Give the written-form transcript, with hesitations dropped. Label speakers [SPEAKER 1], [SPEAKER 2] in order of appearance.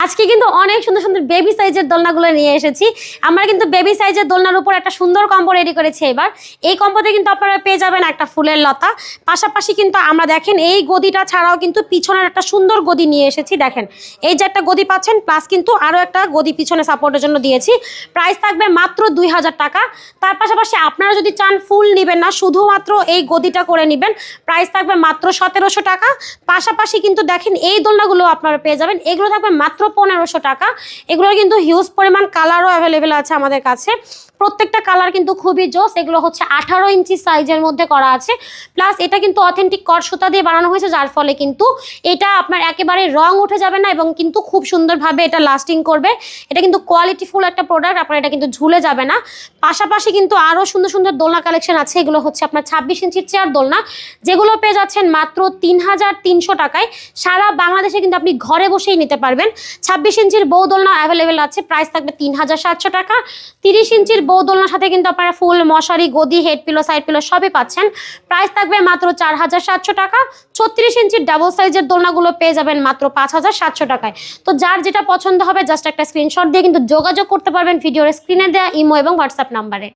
[SPEAKER 1] আজকে কিন্তু অনেক সুন্দর সুন্দর বেবি সাইজের দোলনাগুলো নিয়ে এসেছি। আমরা কিন্তু বেবি সাইজের দোলনার উপর একটা সুন্দর কম্বো রেডি করেছি। এবার এই কম্বোতে কিন্তু আপনারা পেয়ে যাবেন একটা ফুলের লতা, পাশাপাশি কিন্তু আমরা দেখেন এই গদিটা ছাড়াও কিন্তু পিছনের একটা সুন্দর গদি নিয়ে এসেছি। দেখেন এই যে একটা গদি পাচ্ছেন, প্লাস কিন্তু আরও একটা গদি পিছনে সাপোর্টের জন্য দিয়েছি। প্রাইস থাকবে মাত্র 2000 টাকা। তার পাশাপাশি আপনারা যদি চান ফুল নেবেন না, শুধুমাত্র এই গদিটা করে নেবেন, প্রাইস থাকবে মাত্র 1700 টাকা। পাশাপাশি কিন্তু দেখেন এই দোলনাগুলো আপনারা পেয়ে যাবেন, এগুলো থাকবে মাত্র 1500 টাকা। এগুলোর কিন্তু হিউজ পরিমাণ কালারও অ্যাভেলেবেল আছে আমাদের কাছে। প্রত্যেকটা কালার কিন্তু খুবই জোস। এগুলো হচ্ছে 18 ইঞ্চি সাইজের মধ্যে করা আছে, প্লাস এটা কিন্তু অথেন্টিক কট সুতা দিয়ে বানানো হয়েছে, যার ফলে কিন্তু এটা আপনার একেবারে রং উঠে যাবে না এবং কিন্তু খুব সুন্দরভাবে এটা লাস্টিং করবে। এটা কিন্তু কোয়ালিটিফুল একটা প্রোডাক্ট, আপনার এটা কিন্তু ঝুলে যাবে না। পাশাপাশি কিন্তু আরও সুন্দর সুন্দর দোলনা কালেকশন আছে। এগুলো হচ্ছে আপনার 26 ইঞ্চির চেয়ার দোলনা, যেগুলো পেয়ে যাচ্ছেন মাত্র 3300 টাকায়। সারা বাংলাদেশে কিন্তু আপনি ঘরে বসেই নিতে পারবেন। 26 ইঞ্চির বউ দোলনা অ্যাভেলেবেল আছে, প্রাইস থাকবে 3700 টাকা। 30 ইঞ্চির বউ দোলনার সাথে কিন্তু আপনারা ফুল, মশারি, গদি, হেড পিলো, সাইড পিলো সবই পাচ্ছেন। প্রাইস থাকবে মাত্র 4700 টাকা। 36 ইঞ্চির ডাবল সাইজের দোলনাগুলো পেয়ে যাবেন মাত্র 5700 টাকায়। তো যার যেটা পছন্দ হবে জাস্ট একটা স্ক্রিনশট দিয়ে কিন্তু যোগাযোগ করতে পারবেন ভিডিওর স্ক্রিনে দেওয়া ইমো এবং হোয়াটসঅ্যাপ নাম্বারে।